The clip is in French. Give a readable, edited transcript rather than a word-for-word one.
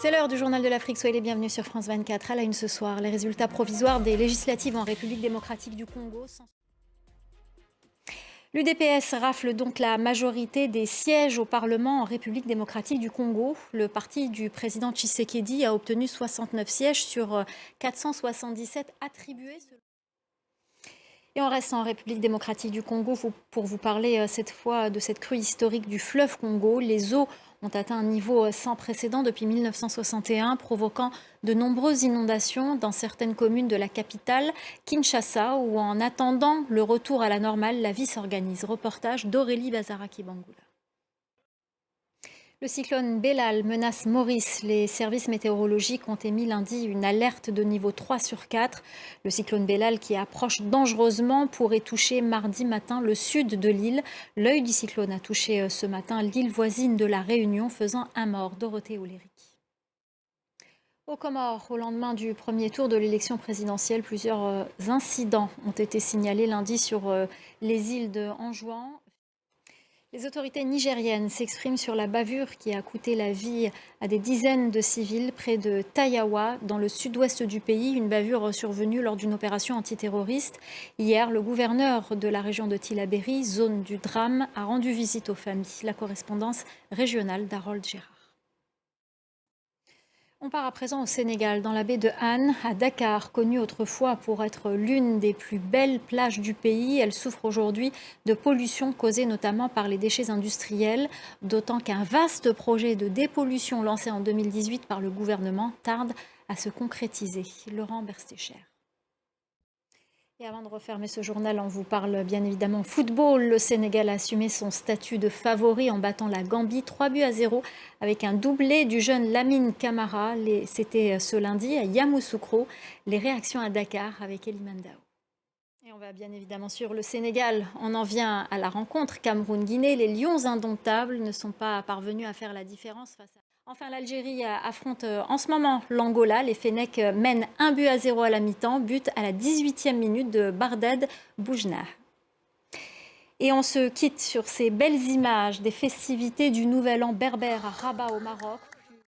C'est l'heure du journal de l'Afrique. Soyez les bienvenus sur France 24. À la une ce soir, les résultats provisoires des législatives en République démocratique du Congo. L'UDPS rafle donc la majorité des sièges au Parlement en République démocratique du Congo. Le parti du président Tshisekedi a obtenu 69 sièges sur 477 attribués. Et on reste en République démocratique du Congo pour vous parler cette fois de cette crue historique du fleuve Congo. Les eaux ont atteint un niveau sans précédent depuis 1961, provoquant de nombreuses inondations dans certaines communes de la capitale, Kinshasa, où en attendant le retour à la normale, la vie s'organise. Reportage d'Aurélie Bazaraki-Bangoula. Le cyclone Belal menace Maurice. Les services météorologiques ont émis lundi une alerte de niveau 3 sur 4. Le cyclone Belal, qui approche dangereusement, pourrait toucher mardi matin le sud de l'île. L'œil du cyclone a touché ce matin l'île voisine de la Réunion, faisant un mort. Dorothée Oléry. Aux Comores, au lendemain du premier tour de l'élection présidentielle, plusieurs incidents ont été signalés lundi sur les îles de Anjouan. Les autorités nigériennes s'expriment sur la bavure qui a coûté la vie à des dizaines de civils près de Tayawa, dans le sud-ouest du pays. Une bavure survenue lors d'une opération antiterroriste. Hier, le gouverneur de la région de Tillabéri, zone du drame, a rendu visite aux familles. La correspondance régionale d'Harold Gérard. On part à présent au Sénégal, dans la baie de Han, à Dakar, connue autrefois pour être l'une des plus belles plages du pays. Elle souffre aujourd'hui de pollution causée notamment par les déchets industriels, d'autant qu'un vaste projet de dépollution lancé en 2018 par le gouvernement tarde à se concrétiser. Laurent Berstécher. Et avant de refermer ce journal, on vous parle bien évidemment football. Le Sénégal a assumé son statut de favori en battant la Gambie 3-0 avec un doublé du jeune Lamine Camara. C'était ce lundi à Yamoussoukro. Les réactions à Dakar avec Elie Mandao. Et on va bien évidemment sur le Sénégal. On en vient à la rencontre Cameroun-Guinée. Les Lions indomptables ne sont pas parvenus à faire la différence face à... Enfin, l'Algérie affronte en ce moment l'Angola. Les Fennecs mènent 1-0 à la mi-temps. But à la 18e minute de Bardad Boujna. Et on se quitte sur ces belles images des festivités du Nouvel An berbère à Rabat au Maroc.